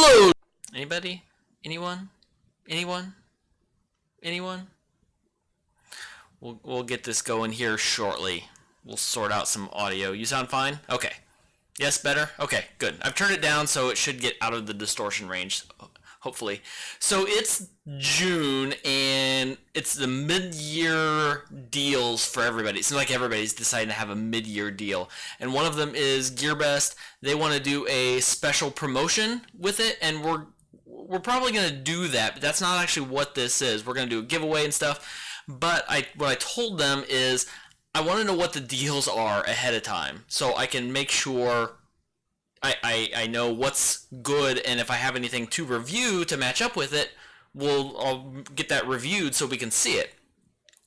Hello! Anybody? Anyone? Anyone? Anyone? We'll get this going here shortly. We'll sort out some audio. You sound fine? Okay. Yes, better? Okay, good. I've turned it down so it should get out of the distortion range, hopefully. So it's June, and it's the mid-year deals for everybody. It seems like everybody's deciding to have a mid-year deal. And one of them is Gearbest. They want to do a special promotion with it, and we're probably going to do that, but that's not actually what this is. We're going to do a giveaway and stuff. But what I told them is I want to know what the deals are ahead of time so I can make sure I know what's good, and if I have anything to review to match up with it, I'll get that reviewed so we can see it.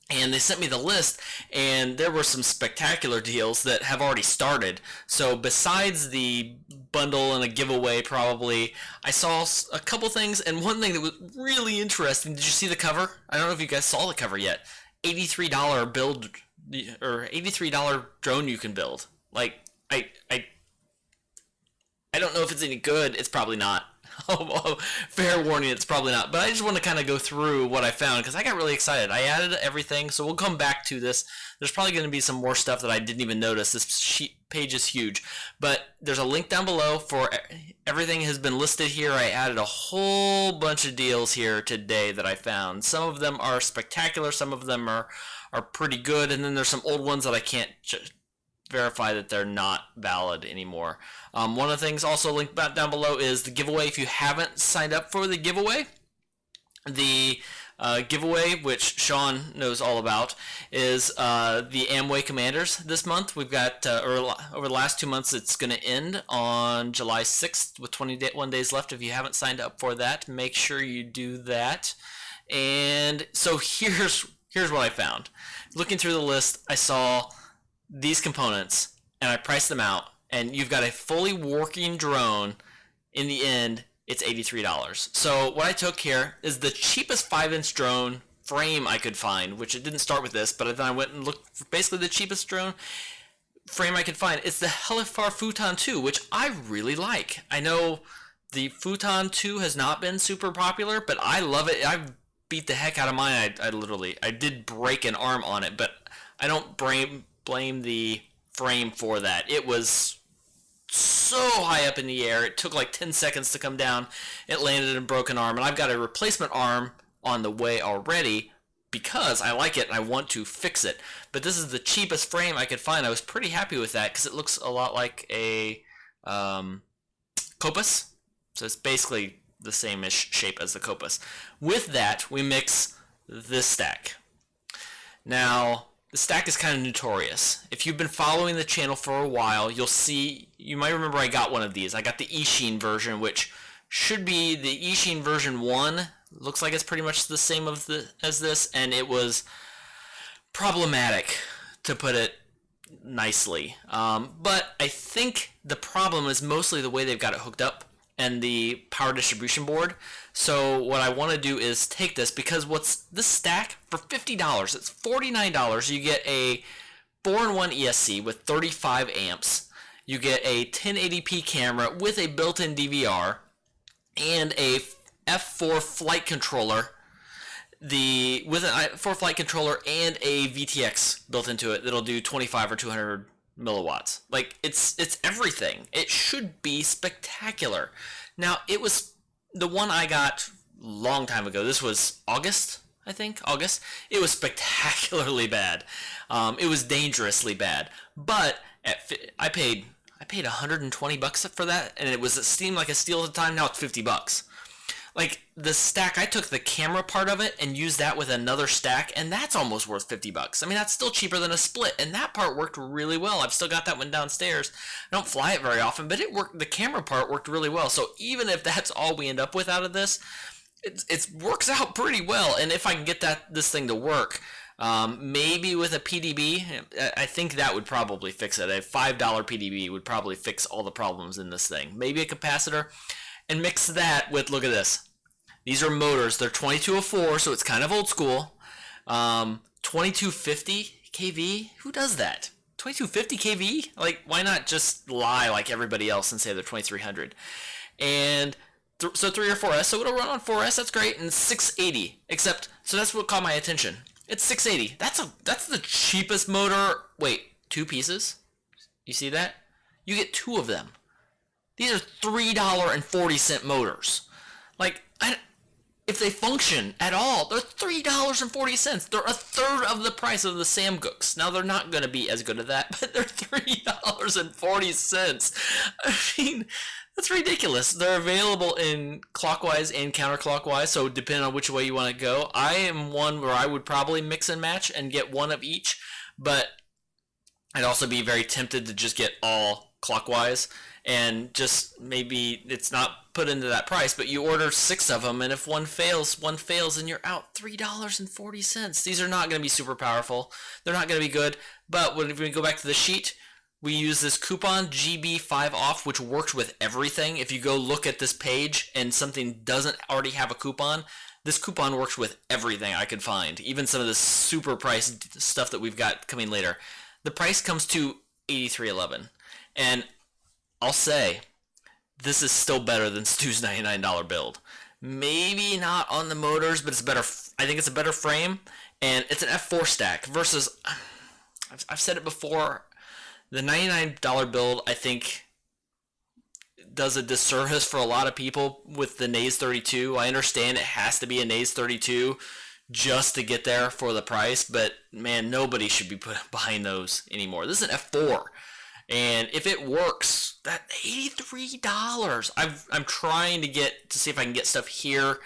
And they sent me the list, and there were some spectacular deals that have already started. So besides the bundle and a giveaway probably, I saw a couple things, and one thing that was really interesting. Did you see the cover? I don't know if you guys saw the cover yet. $83 build, or $83 drone you can build. Like, I don't know if it's any good. It's probably not. Fair warning, it's probably not. But I just want to kind of go through what I found because I got really excited. I added everything, so we'll come back to this. There's probably going to be some more stuff that I didn't even notice. This page is huge. But there's a link down below for everything has been listed here. I added a whole bunch of deals here today that I found. Some of them are spectacular. Some of them are pretty good. And then there's some old ones that I can't verify that they're not valid anymore. One of the things also linked down below is the giveaway. If you haven't signed up for the giveaway, which Sean knows all about, is the Amway Commanders this month. We've got, over the last 2 months, it's going to end on July 6th with 21 days left. If you haven't signed up for that, make sure you do that. And so here's what I found. Looking through the list, I saw these components, and I priced them out, and you've got a fully working drone. In the end, it's $83. So what I took here is the cheapest 5-inch drone frame I could find, which it didn't start with this, but then I went and looked for basically the cheapest drone frame I could find. It's the Hellfire Futon 2, which I really like. I know the Futon 2 has not been super popular, but I love it. I beat the heck out of mine. I did break an arm on it, but I don't blame the frame for that. It was so high up in the air. It took like 10 seconds to come down. It landed in a broken arm, and I've got a replacement arm on the way already because I like it and I want to fix it. But this is the cheapest frame I could find. I was pretty happy with that because it looks a lot like a Copus. So it's basically the same-ish shape as the Copus. With that, we mix this stack. Now, the stack is kind of notorious. If you've been following the channel for a while, you might remember I got one of these. I got the Eachine version, which should be the Eachine version 1. Looks like it's pretty much the same as this, and it was problematic, to put it nicely. But I think the problem is mostly the way they've got it hooked up and the power distribution board. So what I want to do is take this, because this stack for $50, it's $49. You get a 4-in-1 ESC with 35 amps. You get a 1080p camera with a built-in DVR and a F4 flight controller. With an F4 flight controller and a VTX built into it that'll do 25 or 200 milliwatts. Like, it's everything. It should be spectacular. Now, it was the one I got a long time ago. This was August, I think. August. It was spectacularly bad. It was dangerously bad. But I paid $120 for that, and it seemed like a steal at the time. Now it's $50. Like, the stack, I took the camera part of it and used that with another stack, and that's almost worth $50. I mean, that's still cheaper than a split, and that part worked really well. I've still got that one downstairs. I don't fly it very often, but it worked. The camera part worked really well. So even if that's all we end up with out of this, it works out pretty well. And if I can get this thing to work, maybe with a PDB, I think that would probably fix it. A $5 PDB would probably fix all the problems in this thing. Maybe a capacitor, and mix that with, look at this. These are motors. They're 2204, so it's kind of old school. 2250 kV? Who does that? 2250 kV? Like, why not just lie like everybody else and say they're 2300? And So 3 or 4S, so it'll run on 4S, that's great, and 680, except, so that's what caught my attention. It's 680. That's the cheapest motor. Wait, 2 pieces? You see that? You get 2 of them. These are $3.40 motors. Like, if they function at all, they're $3.40. They're a third of the price of the Sam Gooks. Now, they're not going to be as good at that, but they're $3.40. I mean, that's ridiculous. They're available in clockwise and counterclockwise, so depending on which way you want to go. I am one where I would probably mix and match and get one of each, but I'd also be very tempted to just get all clockwise, and just maybe it's not put into that price, but you order 6 of them, and if one fails, and you're out $3.40. These are not going to be super powerful. They're not going to be good, but when we go back to the sheet, we use this coupon GB5 off, which works with everything. If you go look at this page and something doesn't already have a coupon, this coupon works with everything I could find, even some of the super priced stuff that we've got coming later. The price comes to $83.11, and I'll say this is still better than Stu's $99 build. Maybe not on the motors, but it's better. I think it's a better frame, and it's an F4 stack versus, I've said it before, the $99 build I think does a disservice for a lot of people with the Naze 32. I understand it has to be a Naze 32 just to get there for the price, but man, nobody should be put behind those anymore. This is an F4, and if it works, that $83. I'm trying to see if I can get stuff here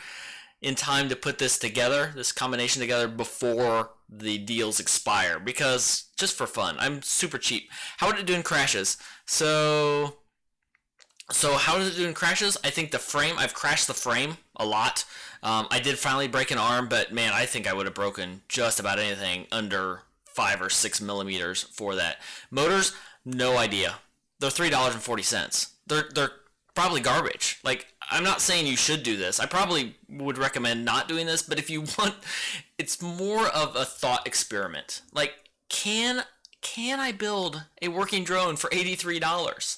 in time to put this together, this combination together, before the deals expire, because just for fun, I'm super cheap. How would it do in crashes? So how does it do in crashes? I think the frame, I've crashed the frame a lot. I did finally break an arm, but man, I think I would have broken just about anything under 5 or 6 millimeters for that. Motors, no idea. They're $3.40. They're probably garbage. Like, I'm not saying you should do this. I probably would recommend not doing this, but if you want, it's more of a thought experiment. Like, can I build a working drone for $83?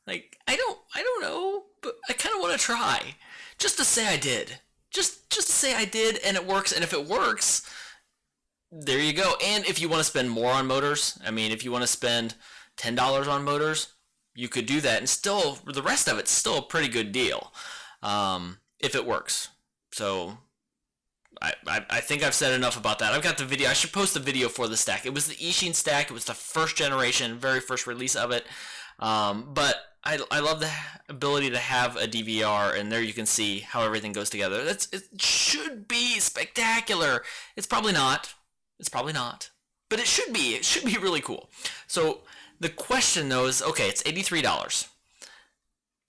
Like, I don't know, but I kind of want to try, just to say I did. Just to say I did, and it works. And if it works, there you go. And if you want to spend more on motors, I mean, if you want to spend $10 on motors, you could do that, and still, the rest of it's still a pretty good deal, if it works. So I think I've said enough about that. I've got the video. I should post the video for the stack. It was the Ishin stack. It was the first generation, very first release of it. But I love the ability to have a DVR, and there you can see how everything goes together. It should be spectacular. It's probably not. But it should be. It should be really cool. So the question, though, is, okay, it's $83.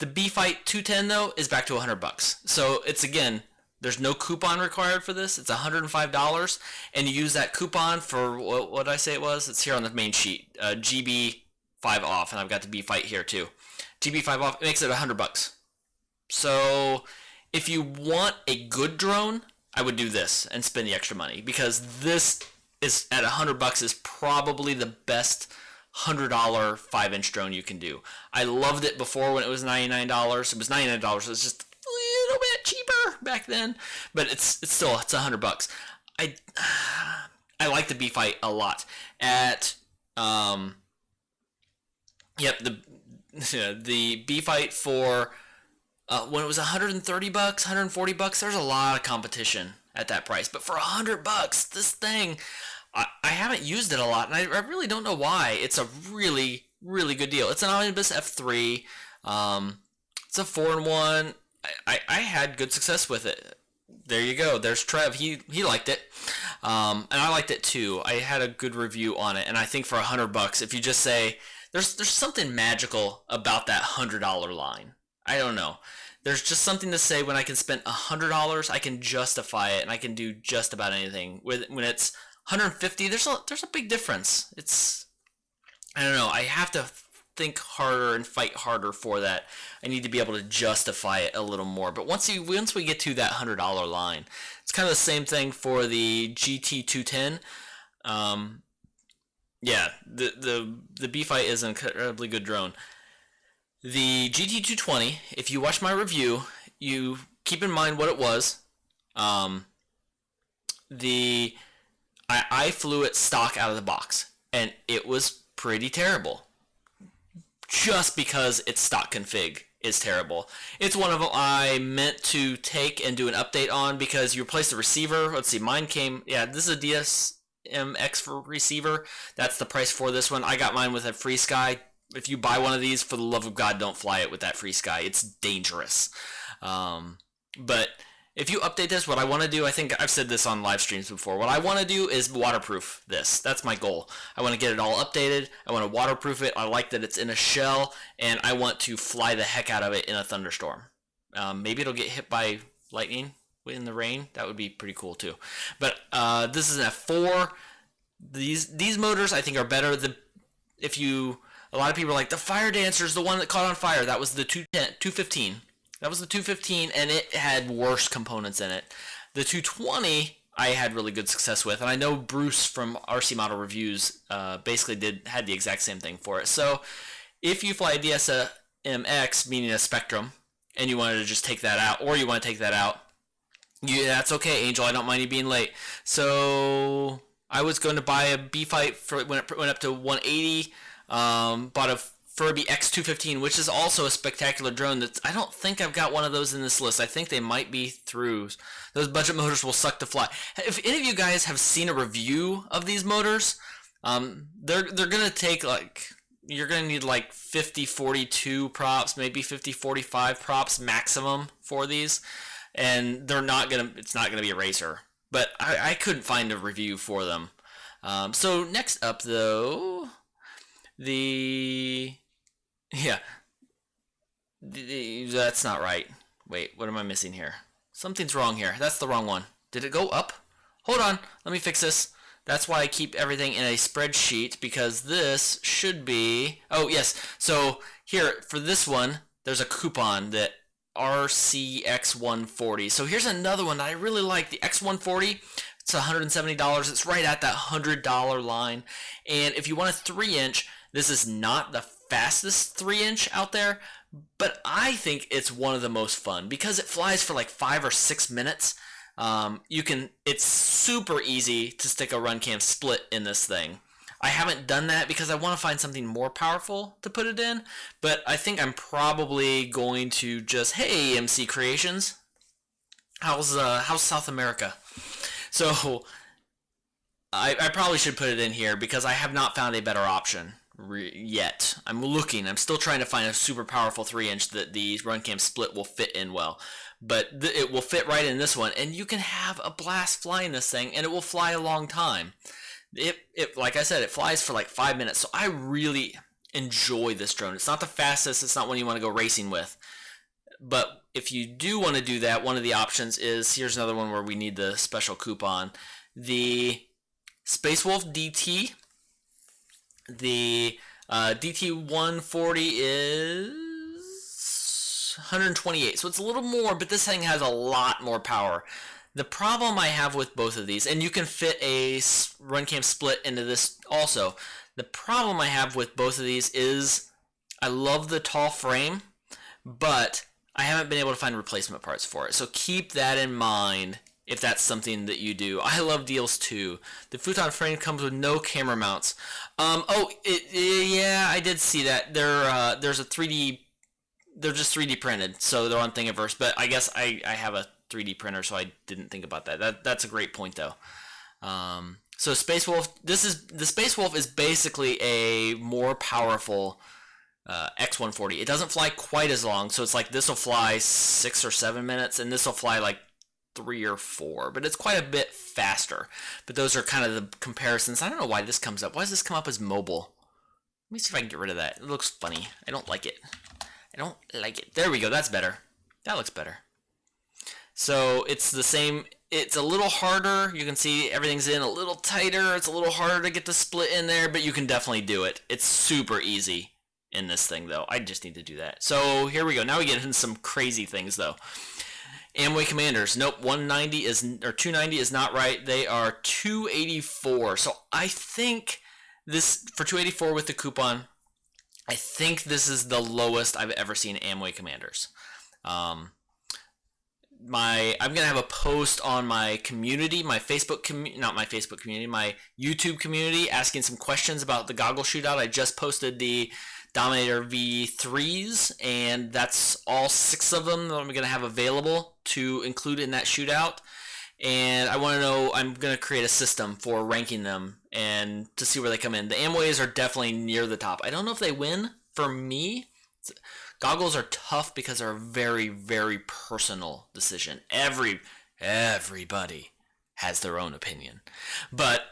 The B-Fight 210, though, is back to $100. So it's, again, there's no coupon required for this. It's $105, and you use that coupon for, what did I say it was? It's here on the main sheet, GB5 off, and I've got the B-Fight here, too. GB5 off, it makes it $100. So if you want a good drone, I would do this and spend the extra money, because this is, at $100, is probably the best $100 5-inch drone you can do. I loved it before when it was $99. It was $99. It was just a little bit cheaper back then, but it's $100. I like the B-Fight a lot. At the B-Fight for when it was $130, $140, there's a lot of competition at that price. But for $100, this thing, I haven't used it a lot, and I really don't know why. It's a really, really good deal. It's an Omnibus F3. It's a 4-in-1. I had good success with it. There you go. There's Trev. He liked it, and I liked it too. I had a good review on it, and I think for $100, if you just say, there's something magical about that $100 line. I don't know. There's just something to say when I can spend $100, I can justify it, and I can do just about anything. When it's $150, there's a big difference. It's, I don't know. I have to think harder and fight harder for that. I need to be able to justify it a little more. But once we get to that $100 line, it's kind of the same thing for the GT210. Yeah, the B-Fight is an incredibly good drone. The GT220, if you watch my review, you keep in mind what it was. I flew it stock out of the box, and it was pretty terrible. Just because its stock config is terrible. It's one of them I meant to take and do an update on because you replace the receiver. Let's see, mine came, yeah, this is a DSMX for receiver. That's the price for this one. I got mine with a free sky. If you buy one of these, for the love of God, don't fly it with that free sky. It's dangerous. But if you update this, what I want to do, I think I've said this on live streams before, what I want to do is waterproof this. That's my goal. I want to get it all updated. I want to waterproof it. I like that it's in a shell, and I want to fly the heck out of it in a thunderstorm. Maybe it'll get hit by lightning in the rain. That would be pretty cool too. But this is an F4. These motors I think are better. A lot of people are like, the Fire Dancer is the one that caught on fire. That was the 215. That was the 215, and it had worse components in it. The 220 I had really good success with, and I know Bruce from RC Model Reviews basically had the exact same thing for it. So if you fly a DSMX, meaning a Spectrum, and you wanted to just take that out, or you want to take that out, that's okay, Angel. I don't mind you being late. So I was going to buy a B-Fight when it went up to 180. Bought a Furby X215, which is also a spectacular drone. I don't think I've got one of those in this list. I think they might be through. Those budget motors will suck to fly. If any of you guys have seen a review of these motors, they're gonna take you're gonna need 50-42 props, maybe 50-45 props maximum for these, and it's not gonna be a racer. But I couldn't find a review for them. So next up though. That's not right. Wait, what am I missing here? Something's wrong here. That's the wrong one. Did it go up? Hold on, let me fix this. That's why I keep everything in a spreadsheet, because this should be, oh yes, so here, for this one, there's a coupon that RCX140. So here's another one that I really like, the X140. It's $170. It's right at that $100 line. And if you want a 3-inch, this is not the fastest 3-inch out there, but I think it's one of the most fun because it flies for 5 or 6 minutes. It's super easy to stick a run cam split in this thing. I haven't done that because I want to find something more powerful to put it in, but I think I'm probably going to just, hey, MC Creations, how's South America? So I probably should put it in here because I have not found a better option yet. I'm looking. I'm still trying to find a super powerful 3-inch that the run cam split will fit in well. But it will fit right in this one, and you can have a blast flying this thing, and it will fly a long time. Like I said, it flies for 5 minutes, so I really enjoy this drone. It's not the fastest. It's not one you want to go racing with. But if you do want to do that, one of the options is, here's another one where we need the special coupon. The Space Wolf DT. The DT140 is 128, so it's a little more, but this thing has a lot more power. The problem I have with both of these, and you can fit a run cam split into this also, the problem I have with both of these is I love the tall frame, but I haven't been able to find replacement parts for it, so keep that in mind if that's something that you do. I love deals too. The Futon frame comes with no camera mounts. Yeah, I did see that. There's a 3D. They're just 3D printed, so they're on Thingiverse. But I guess I have a 3D printer, so I didn't think about that. That's a great point though. So Space Wolf. The Space Wolf is basically a more powerful X140. It doesn't fly quite as long, so it's this will fly 6 or 7 minutes, and this will fly 3 or 4, but it's quite a bit faster. But those are kind of the comparisons. I don't know why this comes up. Why does this come up as mobile? Let me see if I can get rid of that. It looks funny. I don't like it. There we go. That's better. That looks better. So it's the same. It's a little harder. You can see everything's in a little tighter. It's a little harder to get the split in there, but you can definitely do it. It's super easy in this thing, though. I just need to do that. So here we go. Now we get into some crazy things, though. Amway Commanders. Nope, 190 or 290 is not right. They are 284. So I think this, for 284 with the coupon, I think this is the lowest I've ever seen Amway Commanders. I'm gonna have a post on my community, my Facebook not my Facebook community, my YouTube community, asking some questions about the goggle shootout. I just posted the Dominator V3s, and that's all 6 of them that I'm gonna have available to include in that shootout. And I want to know, I'm going to create a system for ranking them and to see where they come in. The Amways are definitely near the top. I don't know if they win. For me, goggles are tough because they're a very, very personal decision. Everybody has their own opinion. But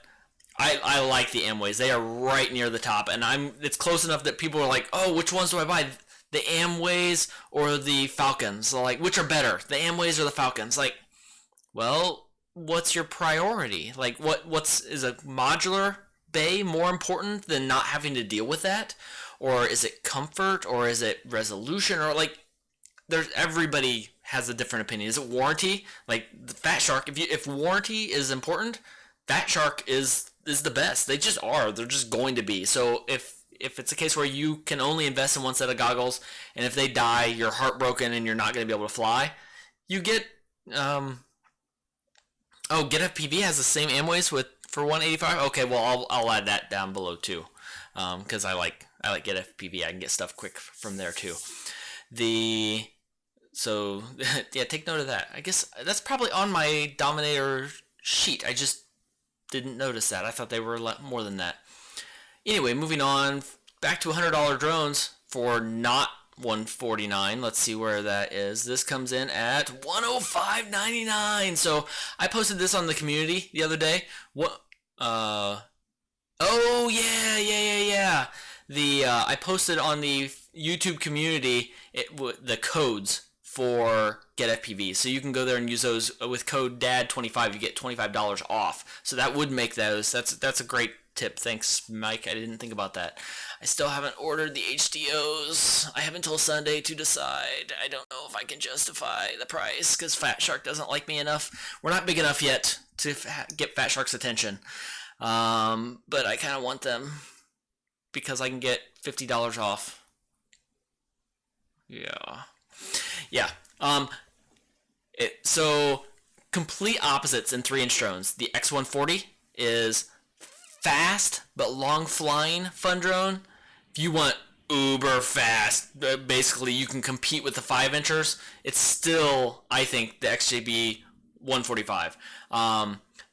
I like the Amways. They are right near the top. And it's close enough that people are like, oh, which ones do I buy? The Amways or the Falcons? So like, which are better? The Amways or the Falcons? Like, well, what's your priority? Like, is a modular bay more important than not having to deal with that? Or is it comfort? Or is it resolution? Or like, everybody has a different opinion. Is it warranty? Like the Fat Shark, if warranty is important, Fat Shark is the best. They just are. They're just going to be. So if it's a case where you can only invest in one set of goggles, and if they die, you're heartbroken and you're not going to be able to fly, you get Get FPV has the same Amways for 185. Okay, well I'll add that down below too, because I like Get FPV. I can get stuff quick from there too. So yeah, take note of that. I guess that's probably on my Dominator sheet. I just didn't notice that. I thought they were a lot more than that. Anyway, moving on back to $100 drones for not $149. Let's see where that is. This comes in at $105.99. So I posted this on the community the other day. Oh yeah. I posted on the YouTube community the codes for Get FPV. So you can go there and use those with code DAD25. You get $25 off. So that would make those. That's a great tip. Thanks, Mike. I didn't think about that. I still haven't ordered the HDOs. I have until Sunday to decide. I don't know if I can justify the price because Fat Shark doesn't like me enough. We're not big enough yet to get Fat Shark's attention. But I kind of want them because I can get $50 off. Yeah. So complete opposites in 3-inch drones. The X140 is fast but long flying fun drone. If you want uber fast, basically you can compete with the 5-inchers. It's still, I think, the XJB 145.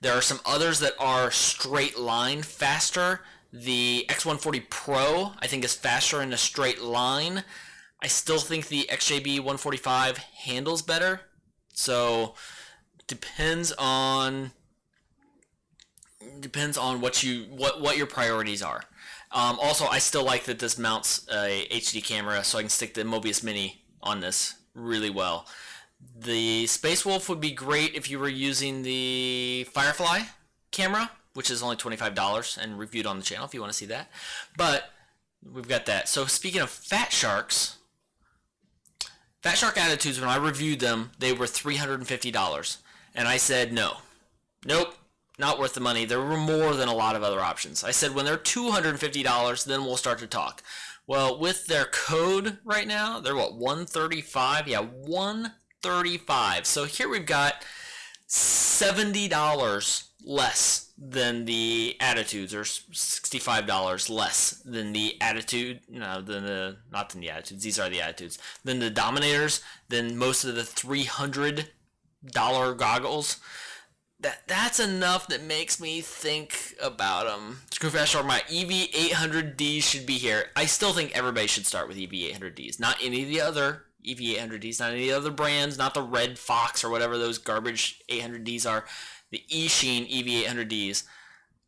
There are some others that are straight line faster. The X140 Pro, I think, is faster in a straight line. I still think the XJB 145 handles better. So depends on what your priorities are. Also, I still like that this mounts a HD camera, so I can stick the Mobius Mini on this really well. The Space Wolf would be great if you were using the Firefly camera, which is only $25 and reviewed on the channel if you want to see that. But we've got that. So speaking of Fat Sharks, Fat Shark Attitudes, when I reviewed them, they were $350. And I said, nope, not worth the money. There were more than a lot of other options. I said, when they're $250, then we'll start to talk. Well, with their code right now, they're what, $135? Yeah, $135. So here we've got $70 less than the Attitudes, or $65 less than the Attitude. Not than the Attitudes. These are the Attitudes. Than the Dominators. Than most of the $300 goggles. That's enough that makes me think about them. Screwfast Shark, my EV800Ds should be here. I still think everybody should start with EV800Ds. Not any of the other EV800Ds, not any other brands, not the Red Fox or whatever those garbage 800Ds are. The eSheen EV800Ds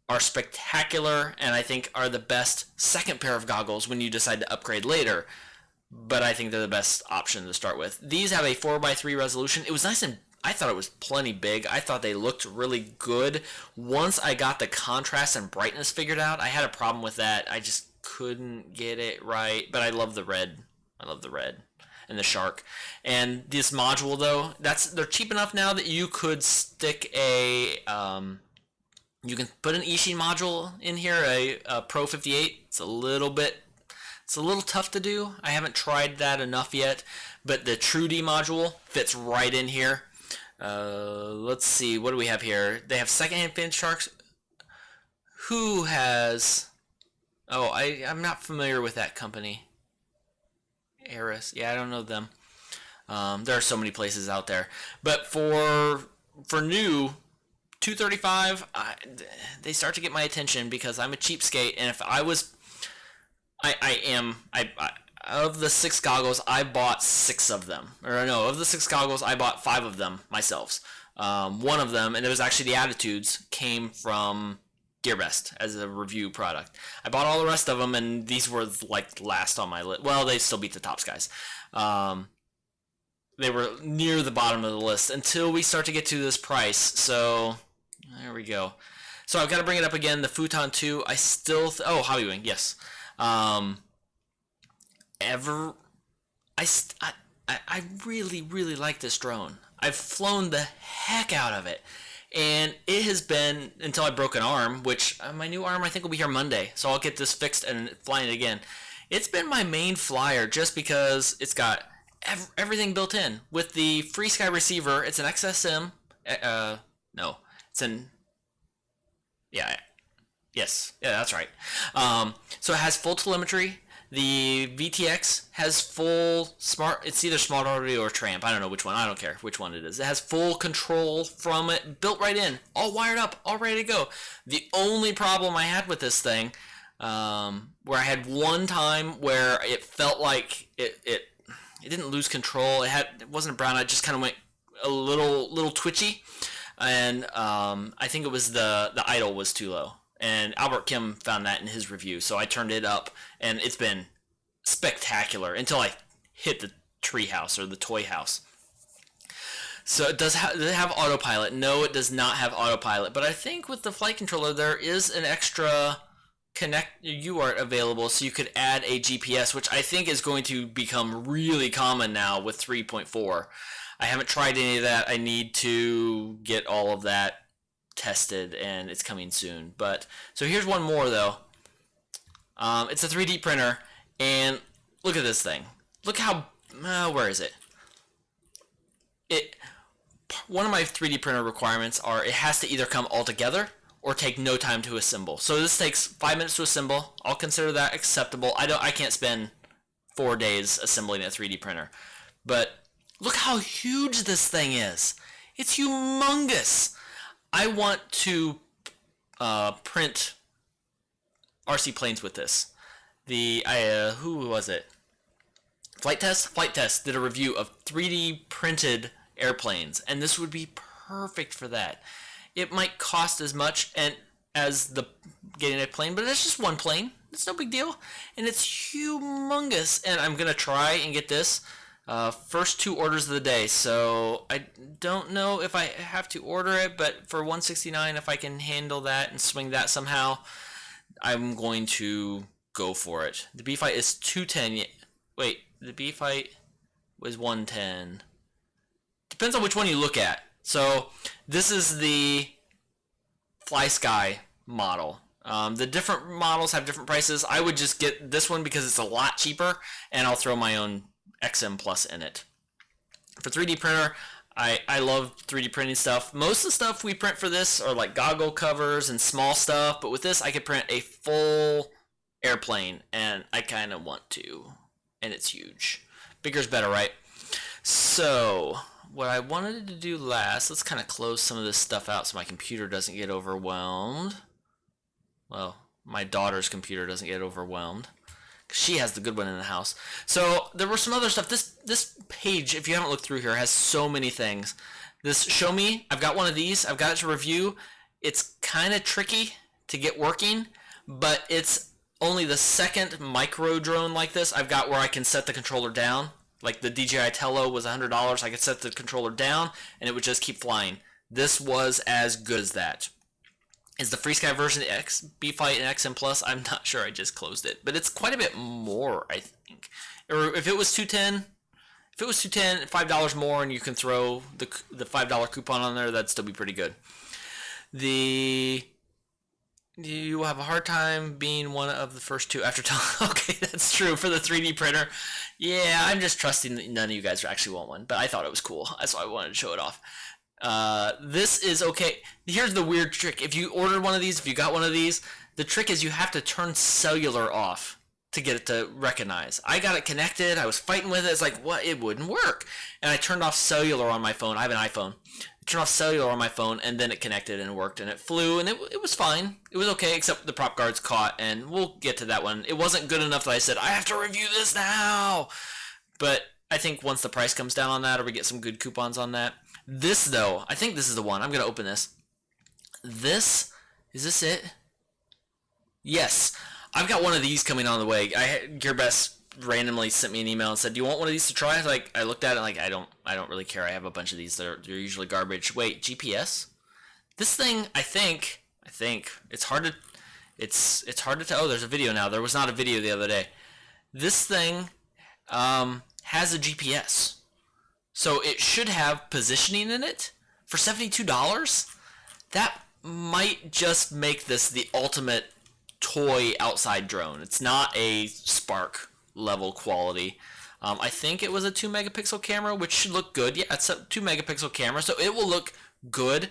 are spectacular and I think are the best second pair of goggles when you decide to upgrade later. But I think they're the best option to start with. These have a 4x3 resolution. It was nice and I thought it was plenty big. I thought they looked really good. Once I got the contrast and brightness figured out, I had a problem with that. I just couldn't get it right. But I love the red. And the Shark. And this module though, they're cheap enough now that you could stick you can put an eSheen module in here, a Pro 58. It's a little tough to do. I haven't tried that enough yet, but the TrueD module fits right in here. Let's see, what do we have here? They have secondhand fin sharks. Who has... Oh, I'm not familiar with that company. Eris. Yeah, I don't know them. There are so many places out there. But for new 235, they start to get my attention because I'm a cheapskate, and if I was... of the 6 goggles, I bought 6 of them. Or no, of the 6 goggles, I bought 5 of them myself. One of them, and it was actually the Attitudes, came from Gearbest as a review product. I bought all the rest of them, and these were like last on my list. Well, they still beat the Tops guys. They were near the bottom of the list until we start to get to this price. So there we go. So I've got to bring it up again. The Futon 2. I still Hobbywing, yes. I really, really like this drone. I've flown the heck out of it. And it has been, until I broke an arm, which my new arm I think will be here Monday. So I'll get this fixed and flying it again. It's been my main flyer just because it's got everything built in. With the FreeSky receiver, it's an XSM. No, it's an... Yeah, yes, yeah, that's right. So it has full telemetry. The VTX has full smart, it's either smart audio or tramp. I don't know which one. I don't care which one it is. It has full control from it, built right in, all wired up, all ready to go. The only problem I had with this thing, where I had one time where it felt like it didn't lose control. It wasn't brown. It just kind of went a little twitchy, and I think it was the idle was too low. And Albert Kim found that in his review, so I turned it up, and it's been spectacular until I hit the tree house or the toy house. So does it have autopilot? No, it does not have autopilot, but I think with the flight controller there is an extra UART available, so you could add a GPS, which I think is going to become really common now with 3.4. I haven't tried any of that. I need to get all of that tested, and it's coming soon. But so here's one more though. It's a 3D printer, and look at this thing. Look how where is it? One of my 3D printer requirements are it has to either come all together or take no time to assemble. So this takes 5 minutes to assemble. I'll consider that acceptable. I can't spend 4 days assembling a 3D printer. But look how huge this thing is. It's humongous. I want to print RC planes with this. Who was it? Flight Test? Flight Test did a review of 3D printed airplanes, and this would be perfect for that. It might cost as much as getting a plane, but it's just one plane. It's no big deal, and it's humongous. And I'm gonna try and get this. First 2 orders of the day, so I don't know if I have to order it, but for $169, if I can handle that and swing that somehow, I'm going to go for it. The B-Fight is $210. Wait, the B-Fight was $110. Depends on which one you look at. So this is the FlySky model. The different models have different prices. I would just get this one because it's a lot cheaper, and I'll throw my own XM Plus in it. For 3D printer, I love 3D printing stuff. Most of the stuff we print for this are like goggle covers and small stuff, but with this I could print a full airplane, and I kind of want to, and it's huge. Bigger's better, right? So what I wanted to do last, let's kind of close some of this stuff out so my computer doesn't get overwhelmed. Well, my daughter's computer doesn't get overwhelmed. She has the good one in the house. So there were some other stuff. This page, if you haven't looked through here, has so many things. This Show Me, I've got one of these. I've got it to review. It's kind of tricky to get working, but it's only the second micro drone like this I've got where I can set the controller down. Like the DJI Tello was $100. I could set the controller down, and it would just keep flying. This was as good as that. Is the FreeSky version X, B-Fight, and XM Plus? I'm not sure. I just closed it, but it's quite a bit more, I think. Or if it was $210, $5 more, and you can throw the $5 coupon on there, that'd still be pretty good. You will have a hard time being one of the first 2 after time. Okay, that's true for the 3D printer. Yeah, I'm just trusting that none of you guys actually want one, but I thought it was cool. That's why I wanted to show it off. This is okay. Here's the weird trick. If you ordered one of these, if you got one of these, the trick is you have to turn cellular off to get it to recognize. I got it connected. I was fighting with it. It's like, what? It wouldn't work. And I turned off cellular on my phone. I have an iPhone. I turned off cellular on my phone, and then it connected and it worked, and it flew, and it was fine. It was okay, except the prop guards caught, and we'll get to that one. It wasn't good enough that I said, I have to review this now. But I think once the price comes down on that, or we get some good coupons on that. This, though, I think this is the one. I'm going to open this. Is this it? Yes. I've got one of these coming on the way. Gearbest randomly sent me an email and said, "Do you want one of these to try?" Like, I looked at it like, I don't really care. I have a bunch of these. They're usually garbage. Wait, GPS? This thing, I think it's hard to tell. Oh, there's a video now. There was not a video the other day. This thing has a GPS. So it should have positioning in it for $72. That might just make this the ultimate toy outside drone. It's not a Spark level quality. I think it was a 2 megapixel camera, which should look good. Yeah, it's a 2 megapixel camera, so it will look good.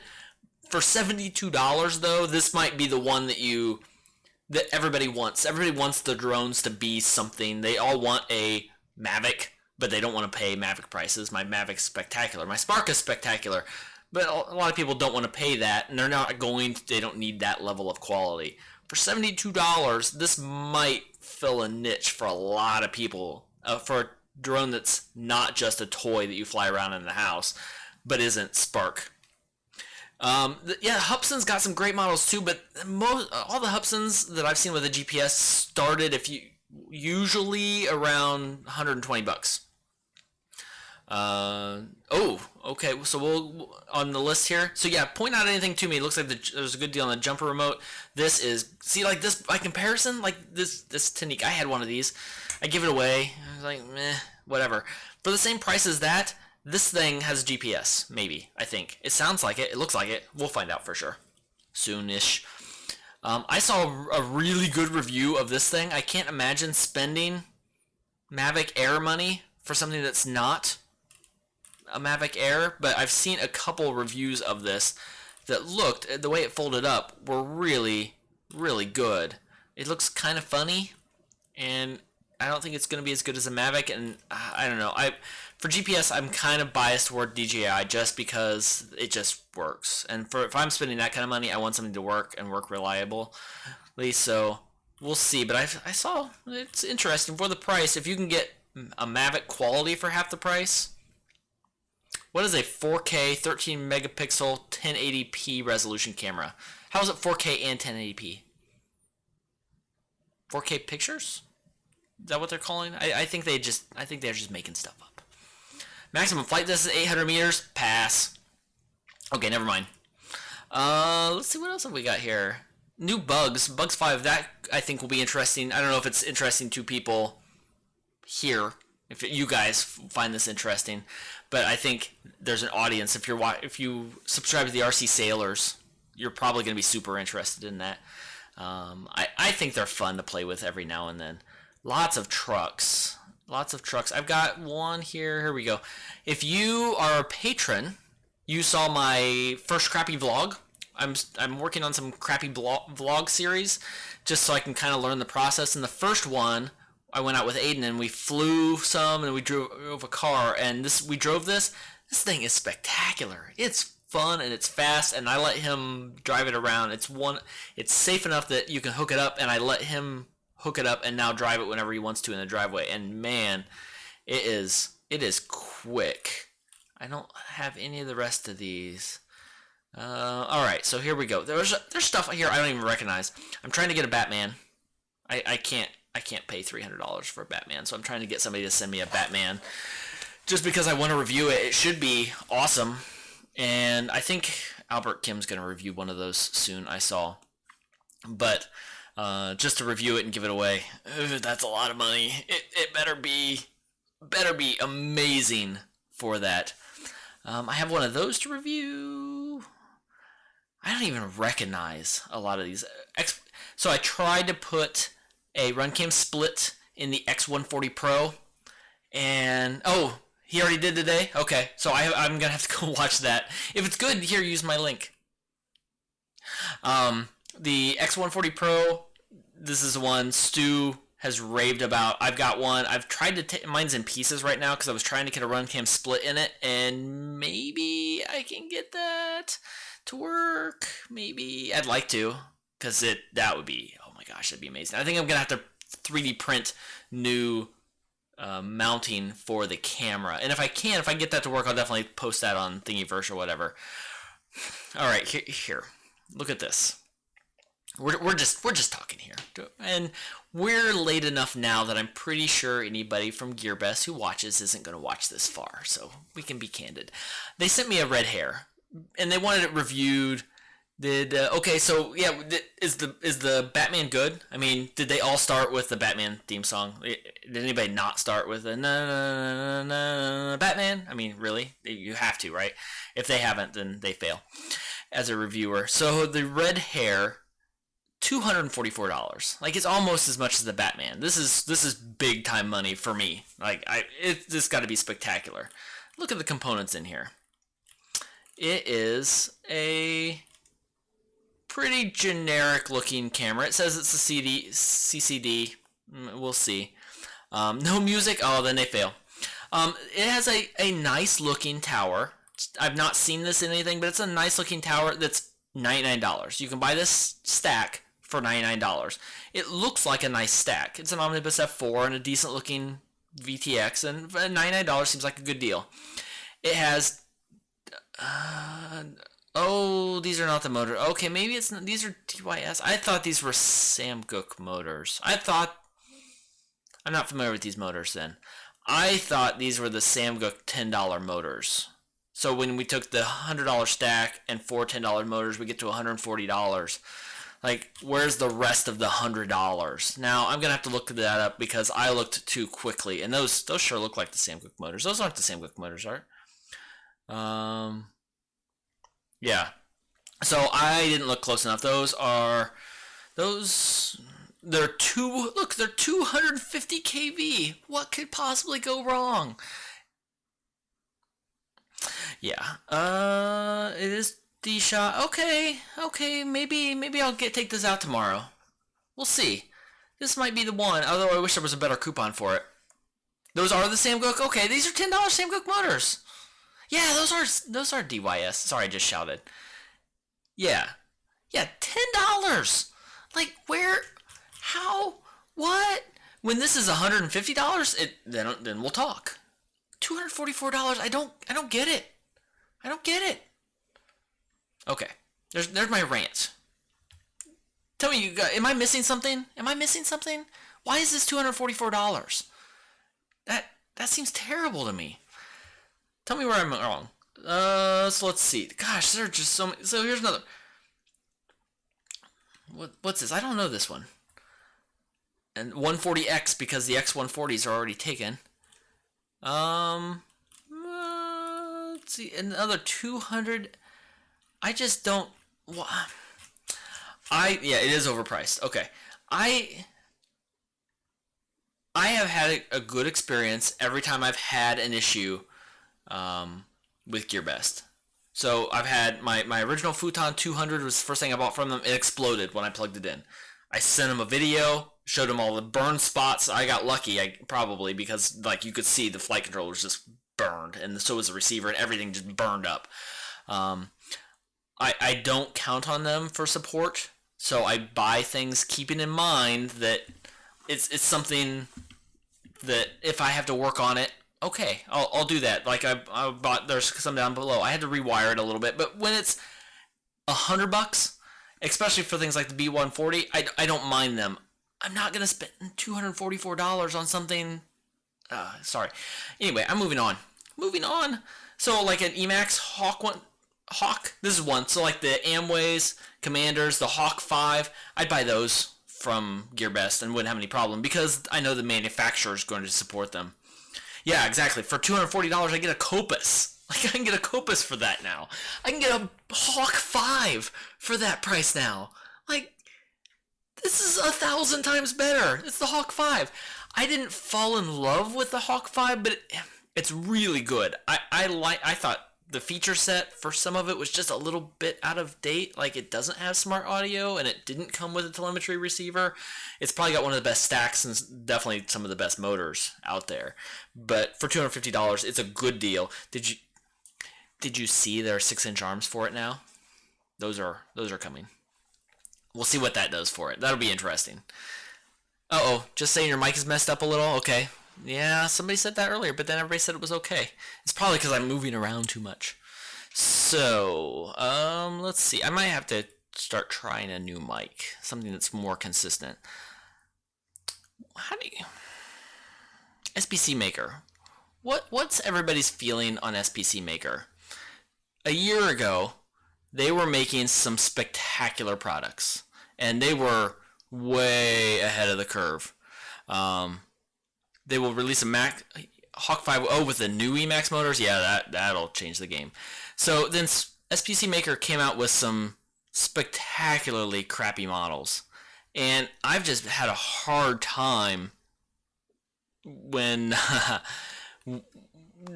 For $72 though, this might be the one that everybody wants. Everybody wants the drones to be something. They all want a Mavic, but they don't want to pay Mavic prices. My Mavic's spectacular. My Spark is spectacular. But a lot of people don't want to pay that, and they don't need that level of quality. For $72, this might fill a niche for a lot of people. For a drone that's not just a toy that you fly around in the house, but isn't Spark. Yeah, Hubson's got some great models too, but all the Hubsons that I've seen with a GPS started usually around $120. Okay, so we'll on the list here. So yeah, point out anything to me. It looks like there's a good deal on the jumper remote. This is, see, like this by comparison, like this Tanique. I had one of these. I give it away. I was like, meh, whatever. For the same price as that, this thing has GPS. Maybe, I think it sounds like it. It looks like it. We'll find out for sure soonish. I saw a really good review of this thing. I can't imagine spending Mavic Air money for something that's not a Mavic Air, but I've seen a couple reviews of this that looked, the way it folded up, were really, really good. It looks kind of funny, and I don't think it's going to be as good as a Mavic, and I don't know. For GPS, I'm kind of biased toward DJI just because it just works. And if I'm spending that kind of money, I want something to work and work reliably. So we'll see. But I saw it's interesting for the price. If you can get a Mavic quality for half the price. What is a 4K 13 megapixel 1080p resolution camera? How is it 4K and 1080p? 4K pictures? Is that what they're calling? I think they're just making stuff up. Maximum flight distance 800 meters. Pass. Okay, never mind. Let's see what else have we got here. New Bugs 5. That I think will be interesting. I don't know if it's interesting to people here, if you guys find this interesting, but I think there's an audience. If you subscribe to the RC Sailors, you're probably going to be super interested in that. I think they're fun to play with every now and then. Lots of trucks. I've got one here. Here we go. If you are a patron, you saw my first crappy vlog. I'm working on some crappy vlog series just so I can kind of learn the process. And the first one, I went out with Aiden and we flew some and we drove a car, and we drove this. This thing is spectacular. It's fun and it's fast, and I let him drive it around. It's safe enough that you can hook it up, and I let him hook it up and now drive it whenever he wants to in the driveway. And man, it is quick. I don't have any of the rest of these. All right, so here we go. There's stuff here I don't even recognize. I'm trying to get a Batman. I can't pay $300 for a Batman, so I'm trying to get somebody to send me a Batman just because I want to review it. It should be awesome, and I think Albert Kim's going to review one of those soon, I saw. But just to review it and give it away, that's a lot of money. It better be amazing for that. I have one of those to review. I don't even recognize a lot of these. So I tried to put a RunCam split in the X140 Pro, and He already did today? Okay, so I'm going to have to go watch that. If it's good, here, use my link. The X140 Pro, this is one Stu has raved about. I've got one. I've tried to take, mine's in pieces right now because I was trying to get a Runcam split in it, and maybe I can get that to work. Maybe. I'd like to, because that would be, oh my gosh, that'd be amazing. I think I'm going to have to 3D print new mounting for the camera. And if I get that to work, I'll definitely post that on Thingiverse or whatever. All right, here. Look at this. We're just talking here, and we're late enough now that I'm pretty sure anybody from Gearbest who watches isn't going to watch this far, so we can be candid. They sent me a red hair, and they wanted it reviewed. Okay, so yeah, is the Batman good? I mean, did they all start with the Batman theme song? Did anybody not start with the na na na na Batman? I mean, really? You have to, right? If they haven't, then they fail as a reviewer. So the red hair, $244. Like, it's almost as much as the Batman. This is big time money for me. Like, it's got to be spectacular. Look at the components in here. It is a pretty generic looking camera. It says it's a CCD. We'll see. No music. Oh, then they fail. It has a nice looking tower. I've not seen this in anything, but it's a nice looking tower that's $99. You can buy this stack for $99. It looks like a nice stack. It's an Omnibus F4 and a decent looking VTX, and $99 seems like a good deal. It has oh, these are not the motor. Okay, maybe it's not, these are TYS. I thought these were Sam Cooke motors. I'm not familiar with these motors then. I thought these were the Sam Cooke $10 motors. So when we took the $100 stack and 4 $10 motors, we get to $140. Like, where's the rest of the $100? Now, I'm going to have to look that up because I looked too quickly. And those sure look like the Sam Cooke motors. Those aren't the Sam Cooke motors, are? Yeah. So I didn't look close enough. They're 250 kV. What could possibly go wrong? Yeah. It is D-Shot. Okay. Maybe I'll take this out tomorrow. We'll see. This might be the one. Although I wish there was a better coupon for it. Those are the Sam Cooke. Okay, these are $10 Sam Cooke motors. Yeah, those are DYS. Sorry, I just shouted. Yeah, $10. Like, where? How? What? When this is $150, then we'll talk. $244. I don't get it. I don't get it. Okay, there's my rant. Tell me, you guys, am I missing something? Why is this $244? That seems terrible to me. Tell me where I'm wrong. So let's see. Gosh, there are just so many. So here's another. What's this? I don't know this one. And 140X because the X140s are already taken. Let's see. Another 200. I just don't. Yeah, it is overpriced. Okay. I have had a good experience every time I've had an issue with Gearbest. So I've had my original Futon 200 was the first thing I bought from them. It exploded when I plugged it in. I sent them a video, showed them all the burn spots. I got lucky, probably, because like you could see the flight controllers just burned, and so was the receiver, and everything just burned up. I don't count on them for support, so I buy things keeping in mind that it's something that if I have to work on it, okay, I'll do that. Like I bought, there's some down below. I had to rewire it a little bit, but when it's $100, especially for things like the B140, I don't mind them. I'm not gonna spend $244 on something. Sorry. Anyway, I'm moving on. So like an Emax Hawk. This is one. So like the Amways, Commanders, the Hawk 5, I'd buy those from Gearbest and wouldn't have any problem because I know the manufacturer is going to support them. Yeah, exactly. For $240, I get a Copus. Like, I can get a Copus for that now. I can get a Hawk 5 for that price now. Like, this is 1,000 times better. It's the Hawk 5. I didn't fall in love with the Hawk 5, but It's really good. I thought the feature set for some of it was just a little bit out of date. Like, it doesn't have smart audio and it didn't come with a telemetry receiver. It's probably got one of the best stacks and definitely some of the best motors out there. But for $250, it's a good deal. Did you see there are 6-inch arms for it now? Those are coming. We'll see what that does for it. That'll be interesting. Just saying your mic is messed up a little? Okay. Yeah, somebody said that earlier, but then everybody said it was okay. It's probably because I'm moving around too much. So, let's see. I might have to start trying a new mic. Something that's more consistent. SPC Maker. What's everybody's feeling on SPC Maker? A year ago, they were making some spectacular products, and they were way ahead of the curve. They will release a Hawk 5.0 with the new Emax motors. Yeah, that'll change the game. So then SPC Maker came out with some spectacularly crappy models, and I've just had a hard time when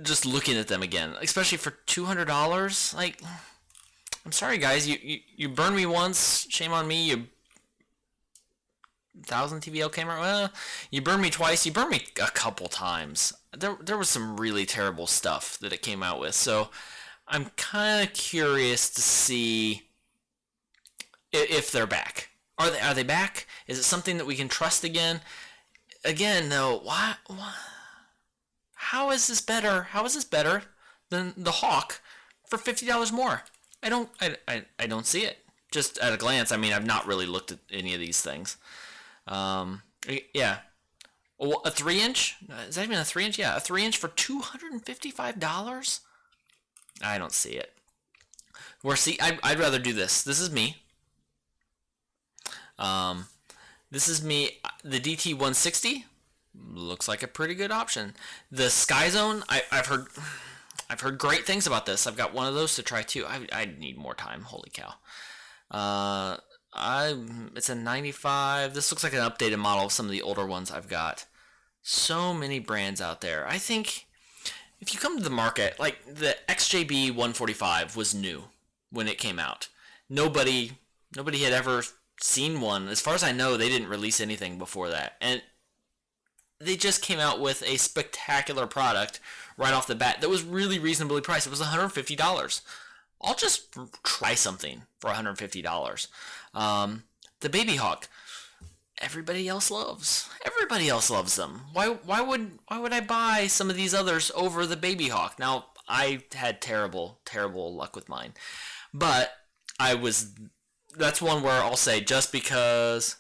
just looking at them again, especially for $200. Like, I'm sorry guys, you burned me once, shame on me. You 1000 TVL camera, well, you burned me twice. You burned me a couple times. There was some really terrible stuff that it came out with, so I'm kind of curious to see if they're back. Are they back? Is it something that we can trust again? Again, though, why? How is this better? How is this better than the Hawk for $50 more? I don't see it. Just at a glance, I mean, I've not really looked at any of these things. Yeah. Well, a 3-inch? Is that even a 3-inch? Yeah, a 3-inch for $255? I don't see it. I'd rather do this. This is me. This is me. The DT160 looks like a pretty good option. The Sky Zone, I've heard great things about this. I've got one of those to try too. I need more time. Holy cow. It's a 95. This looks like an updated model of some of the older ones I've got. So many brands out there. I think if you come to the market, like the XJB 145 was new when it came out. Nobody had ever seen one. As far as I know, they didn't release anything before that. And they just came out with a spectacular product right off the bat that was really reasonably priced. It was $150. I'll just try something for $150. The Baby Hawk, everybody else loves them. Why would I buy some of these others over the Baby Hawk? Now, I had terrible luck with mine, but that's one where I'll say, just because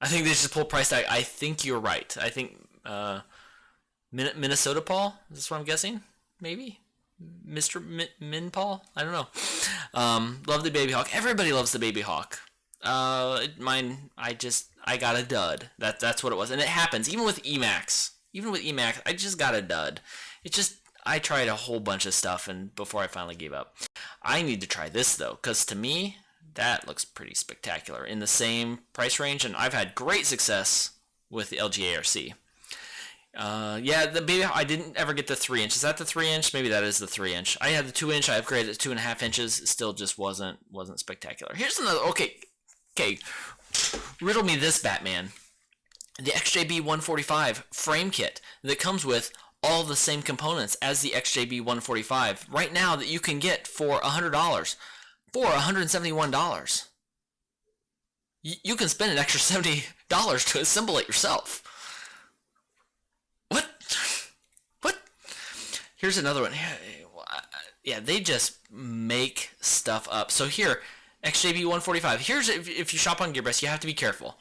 I think they just pull price tag, I think you're right. I think Minnesota Paul, is this what I'm guessing? Maybe Mr. Min Paul, I don't know. Love the Baby Hawk. Everybody loves the Baby Hawk. Mine, I got a dud. That's what it was, and it happens even with Emax. I just got a dud. I tried a whole bunch of stuff, and before I finally gave up. I need to try this though, because to me, that looks pretty spectacular in the same price range, and I've had great success with the LG ARC. Yeah, the Baby Hawk, I didn't ever get the 3-inch. Is that the 3-inch? Maybe that is the 3-inch. I had the 2-inch. I upgraded it to 2.5 inches. It still just wasn't spectacular. Here's another. Okay. Riddle me this, Batman. The XJB 145 frame kit that comes with all the same components as the XJB 145 right now that you can get for $100 for $171. You can spend an extra $70 to assemble it yourself. What? Here's another one. Yeah, they just make stuff up. So here, XJB 145. Here's, if you shop on Gearbest, you have to be careful.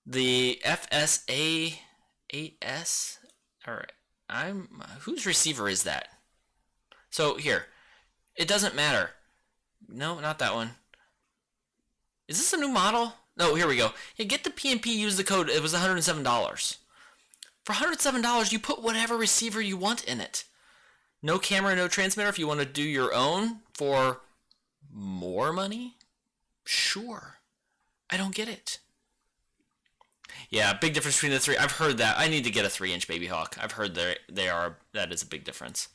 The FSA 8S. All right, whose receiver is that? So here, it doesn't matter. No, not that one. Is this a new model? No, here we go. Yeah, get the PNP. Use the code. It was $107. For $107, you put whatever receiver you want in it. No camera, no transmitter. If you want to do your own for more money, sure. I don't get it. Yeah, big difference between the three. I've heard that. I need to get a 3-inch baby hawk. I've heard that is a big difference.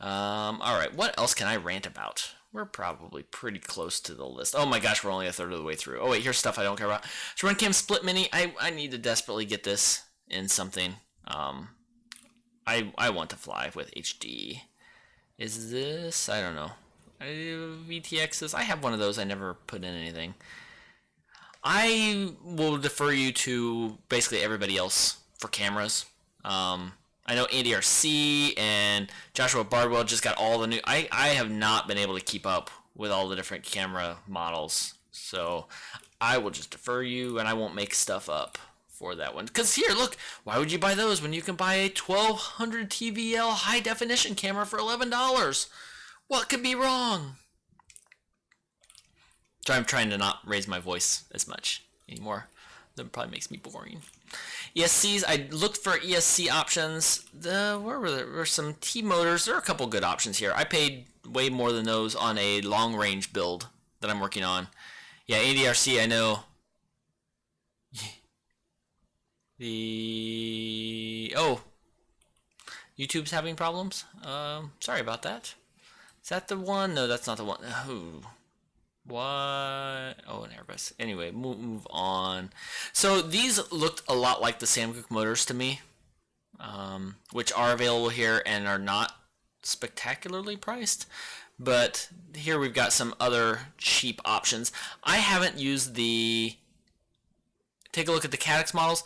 All right, what else can I rant about? We're probably pretty close to the list. Oh my gosh, we're only a third of the way through. Oh wait, here's stuff I don't care about. So Runcam Split Mini. I need to desperately get this in something. I want to fly with HD. Is this? I don't know. VTXs. I have one of those. I never put in anything. I will defer you to basically everybody else for cameras. I know Andy RC and Joshua Bardwell just got all the new. I have not been able to keep up with all the different camera models, so I will just defer you and I won't make stuff up for that one. Because here, look, why would you buy those when you can buy a 1200 TVL high definition camera for $11? What could be wrong? So I'm trying to not raise my voice as much anymore. That probably makes me boring. ESCs, I looked for ESC options. Where were there? Were some T motors. There are a couple good options here. I paid way more than those on a long range build that I'm working on. Yeah, ADRC, I know. YouTube's having problems. Sorry about that. Is that the one? No, that's not the one. What? Oh, an Airbus. Anyway, move on. So these looked a lot like the Sam Cooke motors to me, which are available here and are not spectacularly priced. But here we've got some other cheap options. I haven't used the... Take a look at the Caddx models.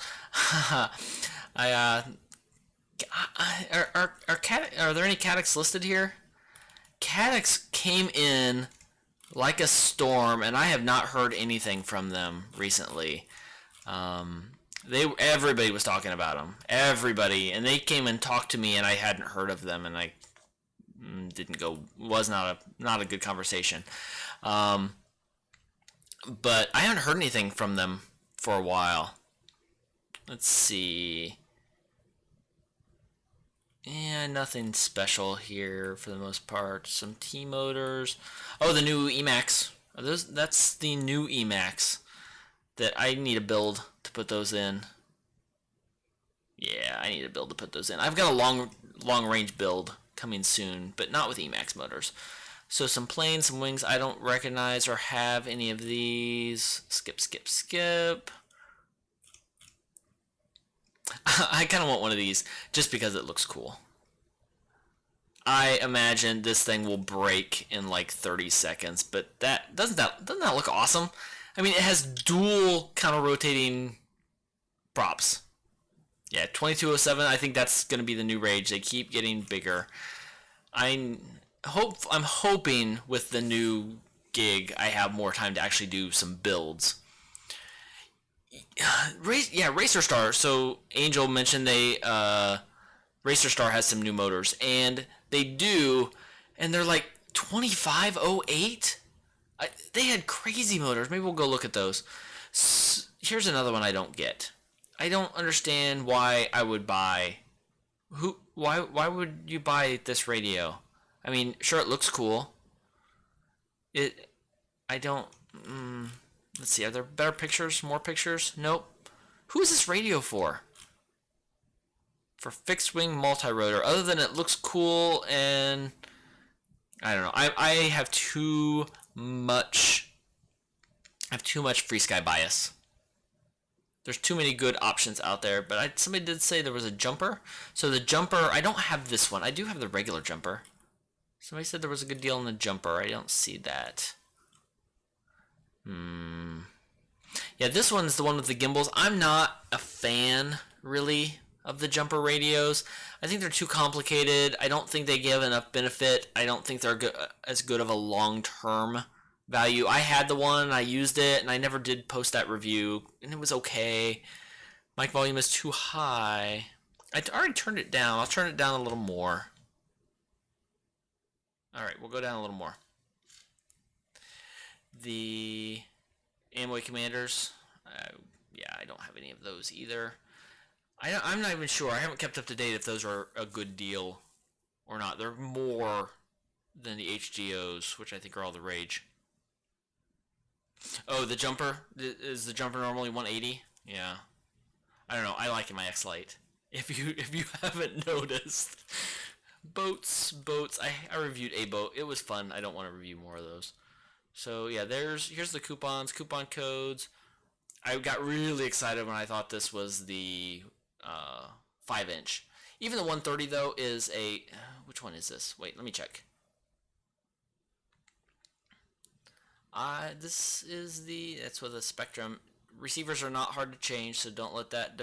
Are there any Caddx listed here? Caddx came in like a storm, and I have not heard anything from them recently. Everybody was talking about them, everybody, and they came and talked to me, and I hadn't heard of them, and I didn't go. Was not a good conversation. But I haven't heard anything from them for a while. Let's see. Yeah, nothing special here for the most part. Some T motors. Oh, the new Emax. That's the new Emax that I need a build to put those in. Yeah, I need a build to put those in. I've got a long range build coming soon, but not with Emax motors. So some planes, some wings. I don't recognize or have any of these. Skip. I kind of want one of these just because it looks cool. I imagine this thing will break in like 30 seconds, but doesn't that look awesome? I mean, it has dual counter-rotating props. Yeah, 2207. I think that's going to be the new rage. They keep getting bigger. I'm hoping with the new gig I have more time to actually do some builds. Racer Star. So Angel mentioned Racer Star has some new motors, and they do, and they're like 2508. They had crazy motors. Maybe we'll go look at those. Here's another one I don't get. I don't understand why I would buy. Why would you buy this radio? I mean, sure, it looks cool. I don't. Let's see. Are there better pictures? More pictures? Nope. Who is this radio for? For fixed wing multi-rotor. Other than it looks cool and I don't know. I have too much. Free sky bias. There's too many good options out there. But somebody did say there was a jumper. So the jumper, I don't have this one. I do have the regular jumper. Somebody said there was a good deal on the jumper. I don't see that. Yeah, this one's the one with the gimbals. I'm not a fan, really, of the jumper radios. I think they're too complicated. I don't think they give enough benefit. I don't think they're as good of a long-term value. I had the one, I used it, and I never did post that review, and it was okay. Mic volume is too high. I already turned it down. I'll turn it down a little more. Alright, we'll go down a little more. The Amway Commanders, yeah, I don't have any of those either. I'm not even sure. I haven't kept up to date if those are a good deal or not. They're more than the HGOs, which I think are all the rage. Oh, the jumper? Is the jumper normally 180? Yeah. I don't know. I like my X Lite. If you haven't noticed, boats. I reviewed a boat. It was fun. I don't want to review more of those. So yeah, here's the coupon codes. I got really excited when I thought this was the 5-inch. Even the 130 though is a, which one is this? Wait, let me check. This is that's with a Spectrum. Receivers are not hard to change, so don't let that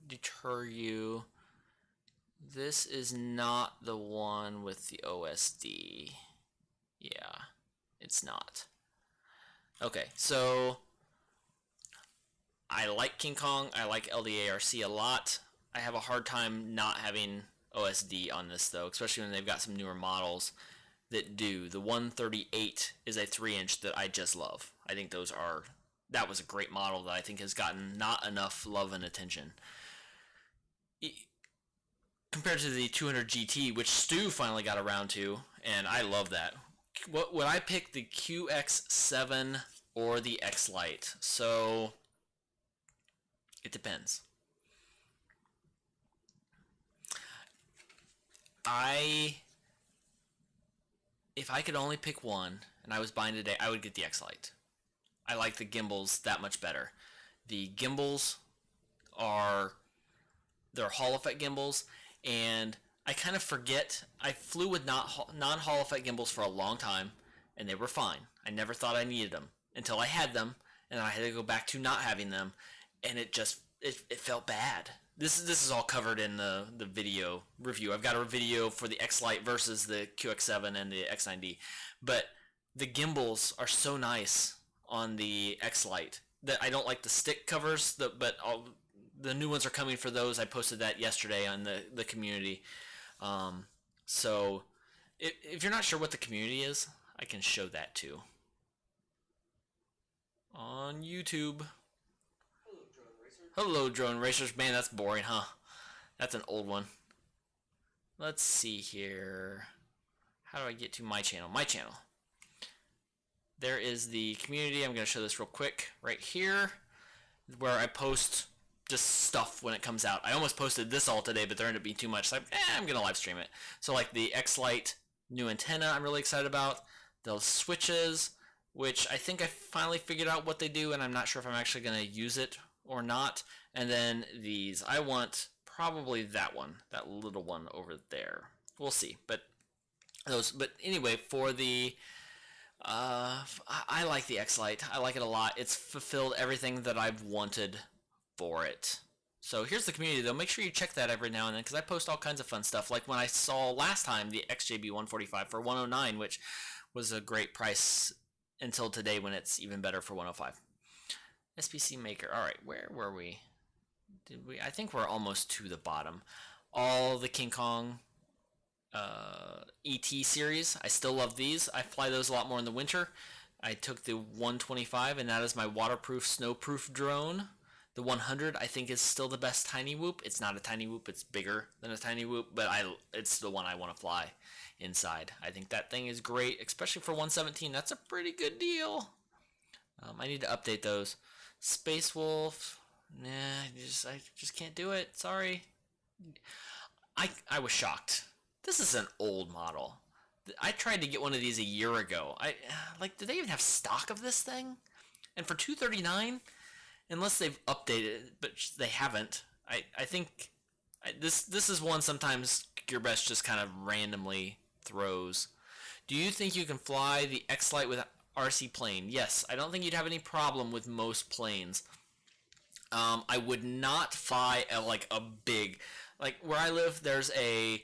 deter you. This is not the one with the OSD. Yeah, it's not. Okay, so I like King Kong. I like LDARC a lot. I have a hard time not having OSD on this though, especially when they've got some newer models that do. The 138 is a 3-inch that I just love. I think that was a great model that I think has gotten not enough love and attention. Compared to the 200 GT, which Stu finally got around to, and I love that. Would I pick the QX7 or the X Lite? So it depends. If I could only pick one and I was buying today, I would get the X Lite. I like the gimbals that much better. The gimbals they're Hall effect gimbals, and I kind of forget. I flew with non-Hall effect gimbals for a long time, and they were fine. I never thought I needed them until I had them, and I had to go back to not having them, and it felt bad. This is all covered in the video review. I've got a video for the X Lite versus the QX7 and the X9D, but the gimbals are so nice on the X Lite that I don't like the stick covers. But the new ones are coming for those. I posted that yesterday on the community. So if you're not sure what the community is, I can show that too on YouTube. Hello, Drone Racers. Man, that's boring, huh? That's an old one. Let's see here. How do I get to my channel? My channel. There is the community. I'm going to show this real quick right here, where I post just stuff when it comes out. I almost posted this all today, but there ended up being too much, so I'm going to live stream it. So like the X Lite new antenna I'm really excited about. Those switches, which I think I finally figured out what they do, and I'm not sure if I'm actually going to use it or not. And then these, I want probably that one, that little one over there. We'll see. But anyway, for the I like the X Lite. I like it a lot. It's fulfilled everything that I've wanted for it. So here's the community though. Make sure you check that every now and then, because I post all kinds of fun stuff. Like when I saw last time the XJB 145 for 109, which was a great price until today, when it's even better for 105. SPC Maker. All right, where were we? I think we're almost to the bottom. All the King Kong ET series. I still love these. I fly those a lot more in the winter. I took the 125, and that is my waterproof, snowproof drone. The 100, I think, is still the best tiny whoop. It's not a tiny whoop. It's bigger than a tiny whoop, but it's the one I want to fly inside. I think that thing is great, especially for 117. That's a pretty good deal. I need to update those. Space Wolf, nah, I just can't do it. Sorry. I was shocked. This is an old model. I tried to get one of these a year ago. Do they even have stock of this thing? And for $239, unless they've updated it, but they haven't. I think this is one sometimes Gearbest just kind of randomly throws. Do you think you can fly the X Lite with RC plane? Yes, I don't think you'd have any problem with most planes. I would not fly a big, like where I live, there's a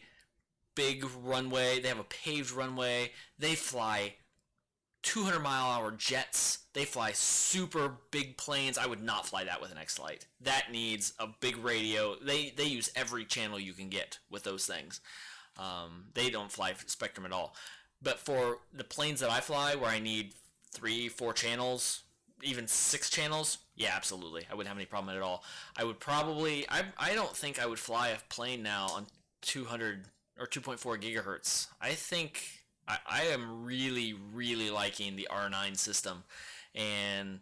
big runway. They have a paved runway. They fly 200-mile-an-hour jets. They fly super big planes. I would not fly that with an X Lite. That needs a big radio. They use every channel you can get with those things. They don't fly Spectrum at all. But for the planes that I fly, where I need 3-4 channels, even 6 channels, yeah, absolutely. I wouldn't have any problem at all. I would probably, I don't think I would fly a plane now on 200 or 2.4 gigahertz. I think I am really, really liking the R9 system, and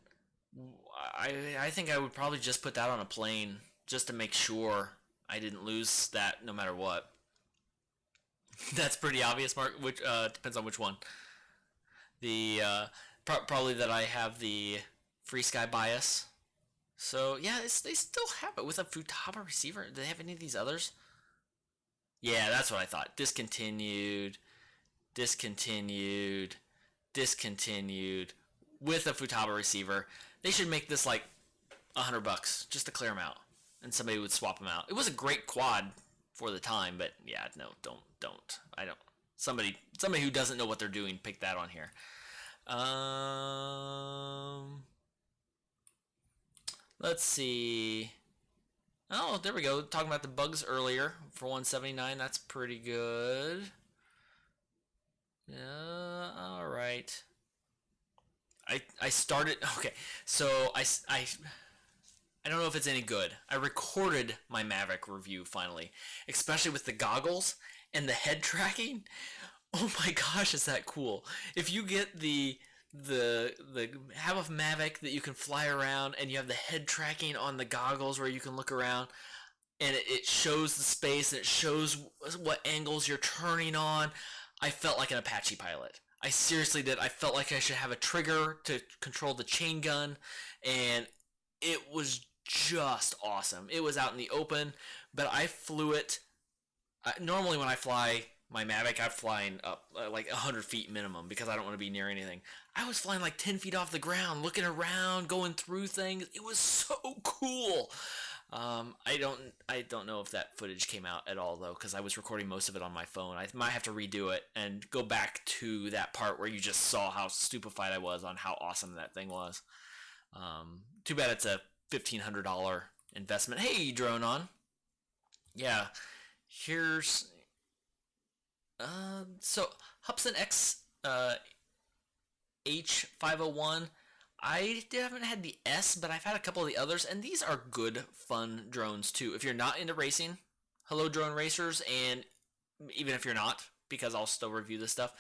I think I would probably just put that on a plane just to make sure I didn't lose that no matter what. That's pretty obvious, Mark. Which depends on which one. The probably that I have the free sky bias. So yeah, they still have it with a Futaba receiver. Do they have any of these others? Yeah, that's what I thought. Discontinued, discontinued, discontinued with a Futaba receiver. They should make this like $100 just to clear them out, and somebody would swap them out. It was a great quad for the time, but yeah, no, don't. I don't. Somebody who doesn't know what they're doing, pick that on here. Let's see. Oh, there we go. Talking about the bugs earlier for 179. That's pretty good. All right. I started. Okay, so I don't know if it's any good. I recorded my Mavic review finally, especially with the goggles and the head tracking. Oh my gosh, is that cool? If you get the have a Mavic that you can fly around and you have the head tracking on the goggles where you can look around and it shows the space and it shows what angles you're turning on. I felt like an Apache pilot. I seriously did. I felt like I should have a trigger to control the chain gun, and it was just awesome. It was out in the open, but I flew it. Normally when I fly my Mavic, I'm flying up like 100 feet minimum because I don't want to be near anything. I was flying like 10 feet off the ground, looking around, going through things. It was so cool. I don't know if that footage came out at all though, because I was recording most of it on my phone. I might have to redo it and go back to that part where you just saw how stupefied I was on how awesome that thing was. Too bad it's a $1,500 investment. Hey, drone on. Yeah, here's so Hubsan X H501. I haven't had the S, but I've had a couple of the others, and these are good, fun drones too. If you're not into racing, hello drone racers, and even if you're not, because I'll still review this stuff,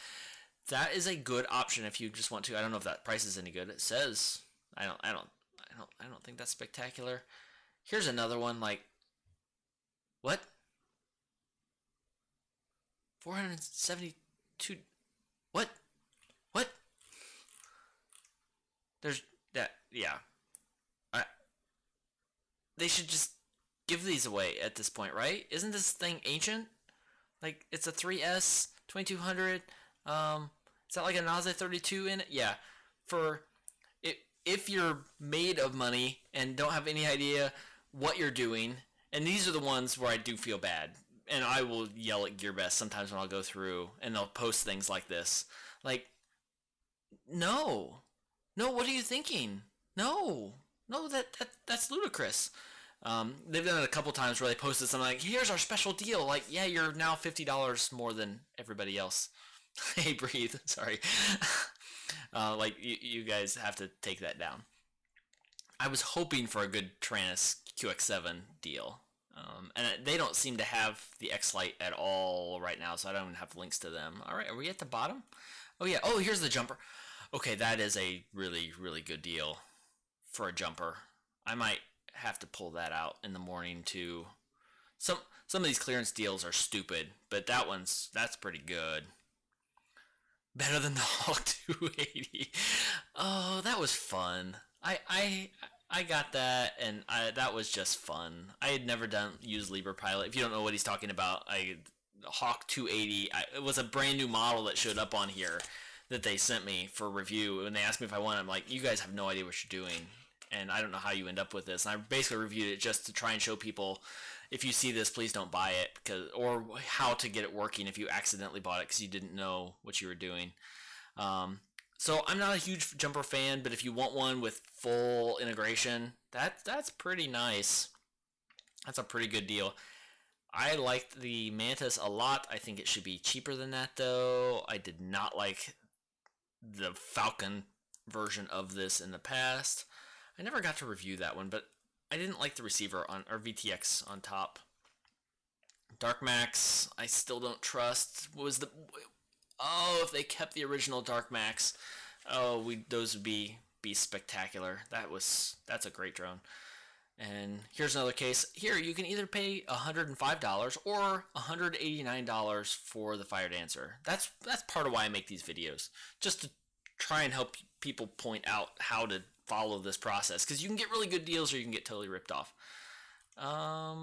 that is a good option if you just want to. I don't know if that price is any good. It says I don't think that's spectacular. Here's another one. Like, what? 472. What? What? There's that. Yeah. They should just give these away at this point, right? Isn't this thing ancient? Like, it's a 3S 2200. Is that like a Naze 32 in it? Yeah. For if you're made of money and don't have any idea what you're doing, and these are the ones where I do feel bad, and I will yell at Gearbest sometimes when I'll go through and they'll post things like this. Like, no, what are you thinking? No, that's ludicrous. They've done it a couple times where they posted something like, "Here's our special deal." Like, yeah, you're now $50 more than everybody else. Hey, breathe. Sorry. Like, you guys have to take that down. I was hoping for a good Taranis QX7 deal. And they don't seem to have the X-Lite at all right now, so I don't have links to them. All right, are we at the bottom? Oh, yeah. Oh, here's the jumper. Okay, that is a really, really good deal for a jumper. I might have to pull that out in the morning, too. Some of these clearance deals are stupid, but that's pretty good. Better than the Hawk 280. Oh, that was fun. I got that, and that was just fun. I had never used Libre Pilot. If you don't know what he's talking about, Hawk 280. It was a brand new model that showed up on here that they sent me for review. When they asked me if I wanted, I'm like, you guys have no idea what you're doing, and I don't know how you end up with this. And I basically reviewed it just to try and show people, if you see this, please don't buy it, or how to get it working if you accidentally bought it because you didn't know what you were doing. So I'm not a huge jumper fan, but if you want one with full integration, that's pretty nice. That's a pretty good deal. I liked the Mantis a lot. I think it should be cheaper than that, though. I did not like the Falcon version of this in the past. I never got to review that one, but I didn't like the receiver or VTX on top. Darkmax, I still don't trust. If they kept the original Darkmax, those would be spectacular. That's a great drone. And here's another case. Here, you can either pay $105 or $189 for the Fire Dancer. That's part of why I make these videos, just to try and help people point out how to follow this process, because you can get really good deals or you can get totally ripped off. All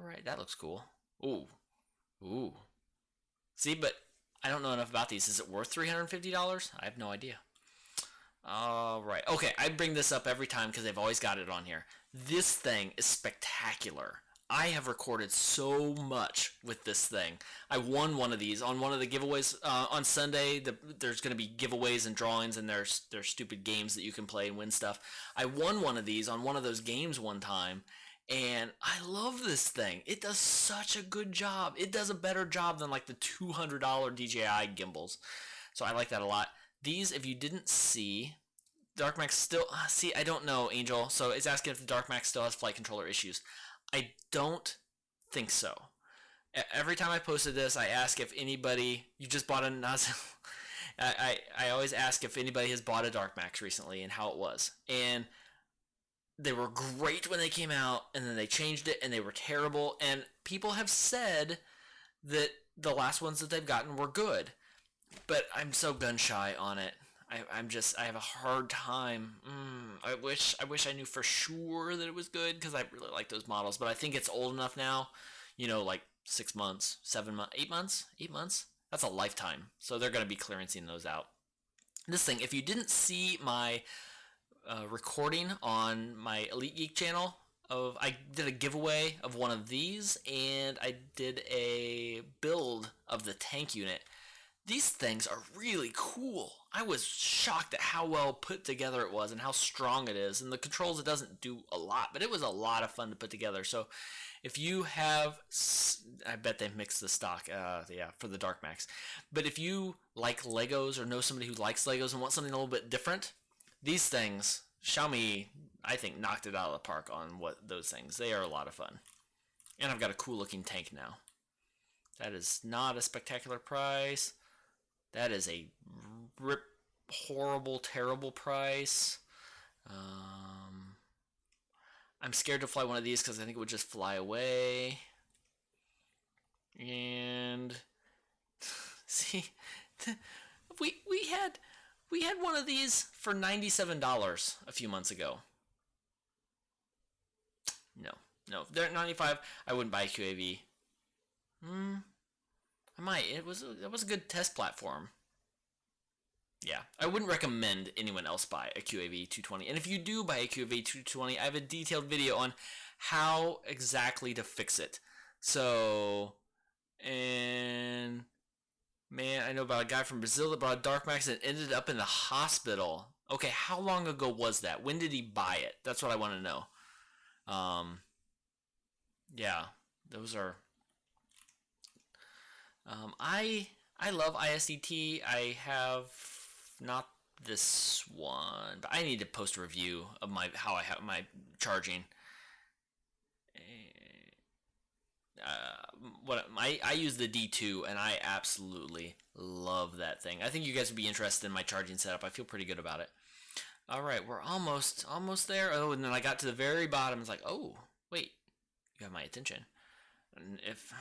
right, that looks cool. Ooh. See, but I don't know enough about these. Is it worth $350? I have no idea. All right. Okay, I bring this up every time because they've always got it on here. This thing is spectacular. I have recorded so much with this thing. I won one of these on one of the giveaways on Sunday. There's going to be giveaways and drawings, and there's stupid games that you can play and win stuff. I won one of these on one of those games one time, and I love this thing. It does such a good job. It does a better job than like the $200 DJI gimbals. So I like that a lot. These, if you didn't see, Darkmax still... See, I don't know, Angel. So it's asking if the Darkmax still has flight controller issues. I don't think so. Every time I posted this, I ask if anybody... You just bought a nozzle. I always ask if anybody has bought a Darkmax recently and how it was. And they were great when they came out, and then they changed it, and they were terrible. And people have said that the last ones that they've gotten were good. But I'm so gun shy on it. I have a hard time. I wish I knew for sure that it was good, because I really like those models. But I think it's old enough now, like 6 months, 7 months, 8 months, 8 months. That's a lifetime. So they're going to be clearancing those out. This thing, if you didn't see my recording on my Elite Geek channel, I did a giveaway of one of these, and I did a build of the tank unit. These things are really cool. I was shocked at how well put together it was and how strong it is. And the controls, it doesn't do a lot, but it was a lot of fun to put together. So if you have... I bet they've mixed the stock, for the Darkmax. But if you like Legos or know somebody who likes Legos and wants something a little bit different, these things, Xiaomi, I think, knocked it out of the park on those things. They are a lot of fun. And I've got a cool looking tank now. That is not a spectacular price. That is a horrible, terrible price. I'm scared to fly one of these because I think it would just fly away. And see, we had one of these for $97 a few months ago. No, they're at $95. I wouldn't buy a QAV. I might. It was a good test platform. Yeah, I wouldn't recommend anyone else buy a QAV 220. And if you do buy a QAV 220, I have a detailed video on how exactly to fix it. So, and man, I know about a guy from Brazil that bought a Darkmax and ended up in the hospital. Okay, how long ago was that? When did he buy it? That's what I want to know. Yeah, those are... I love ISDT. I have not this one, but I need to post a review of how I have my charging. I use the D2, and I absolutely love that thing. I think you guys would be interested in my charging setup. I feel pretty good about it. All right, we're almost there. Oh, and then I got to the very bottom. It's like, oh, wait, you have my attention. And if...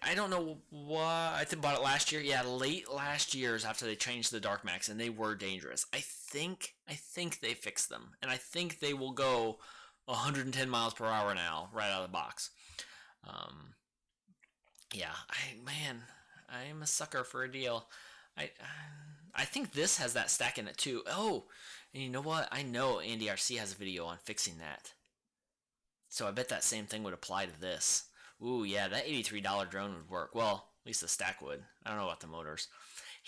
I don't know why. I bought it last year. Yeah, late last year's after they changed the Darkmax, and they were dangerous. I think they fixed them, and I think they will go 110 miles per hour now, right out of the box. Yeah, I'm a sucker for a deal. I think this has that stack in it too. Oh, and you know what? I know Andy RC has a video on fixing that. So I bet that same thing would apply to this. Ooh, yeah, that $83 drone would work. Well, at least the stack would. I don't know about the motors.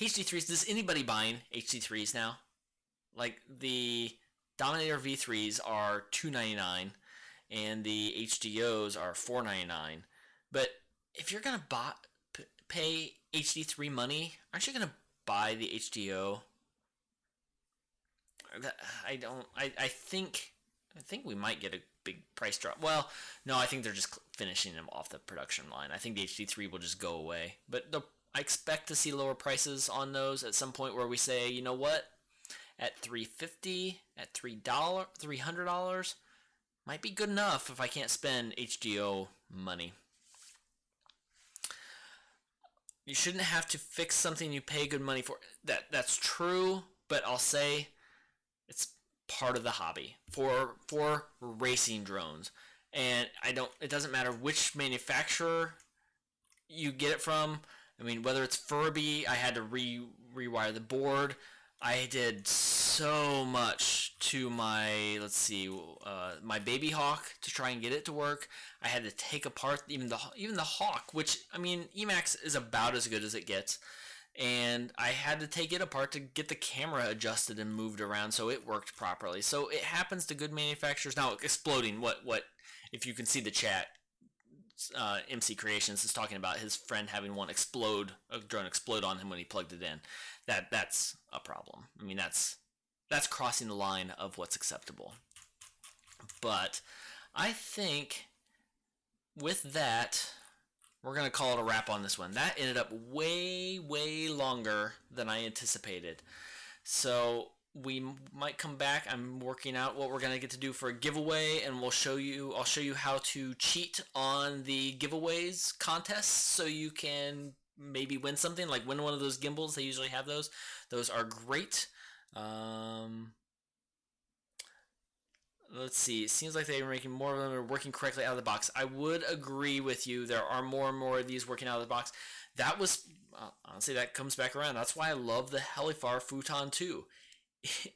HD3s, does anybody buying HD3s now? Like, the Dominator V3s are $299, and the HDOs are $499. But if you're going to pay HD3 money, aren't you going to buy the HDO? I think we might get a big price drop. Well, no, I think they're just finishing them off the production line. I think the HD3 will just go away. But I expect to see lower prices on those at some point where we say, you know what? at $350, at $300 might be good enough if I can't spend HDO money. You shouldn't have to fix something you pay good money for. That's true, but I'll say it's part of the hobby for racing drones. And it doesn't matter which manufacturer you get it from. I mean, whether it's Furby, I had to rewire the board. I did so much to my, my Baby Hawk to try and get it to work. I had to take apart even the Hawk, which, I mean, Emax is about as good as it gets. And I had to take it apart to get the camera adjusted and moved around so it worked properly. So it happens to good manufacturers. Now, exploding, what if you can see the chat, MC Creations is talking about his friend having a drone explode on him when he plugged it in. That's a problem. I mean, that's crossing the line of what's acceptable. But I think with that, we're going to call it a wrap on this one. That ended up way, way longer than I anticipated. So we might come back. I'm working out what we're going to get to do for a giveaway, and I'll show you how to cheat on the giveaways contests so you can maybe win something, like win one of those gimbals. They usually have those. Those are great. Let's see. It seems like they're making more of them are working correctly out of the box. I would agree with you. There are more and more of these working out of the box. That was, honestly, that comes back around. That's why I love the Helifar Futon 2.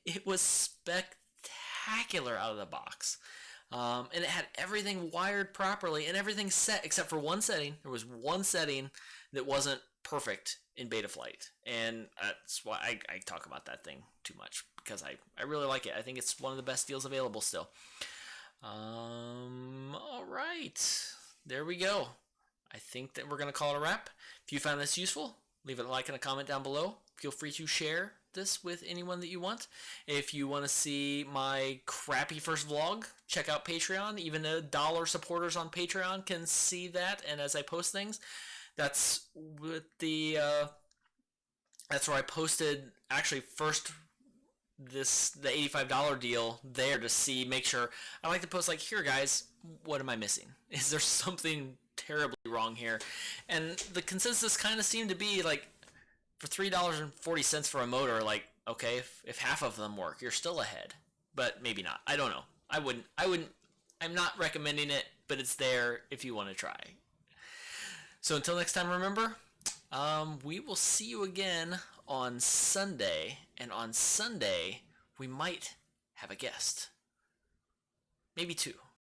It was spectacular out of the box. And it had everything wired properly and everything set except for one setting. There was one setting that wasn't perfect in Betaflight. And that's why I talk about that thing too much, because I really like it. I think it's one of the best deals available still. All right. There we go. I think that we're going to call it a wrap. If you found this useful, leave a like and a comment down below. Feel free to share this with anyone that you want. If you want to see my crappy first vlog, check out Patreon. Even the $1 supporters on Patreon can see that, and as I post things, that's with that's where I posted actually first the $85 deal there to make sure. I like to post like, here guys, what am I missing? Is there something terribly wrong here? And the consensus kind of seemed to be like, for $3.40 for a motor, like, okay, if half of them work, you're still ahead. But maybe not. I don't know. I wouldn't. I'm not recommending it, but it's there if you want to try. So until next time, remember, we will see you again on Sunday. And on Sunday, we might have a guest. Maybe two.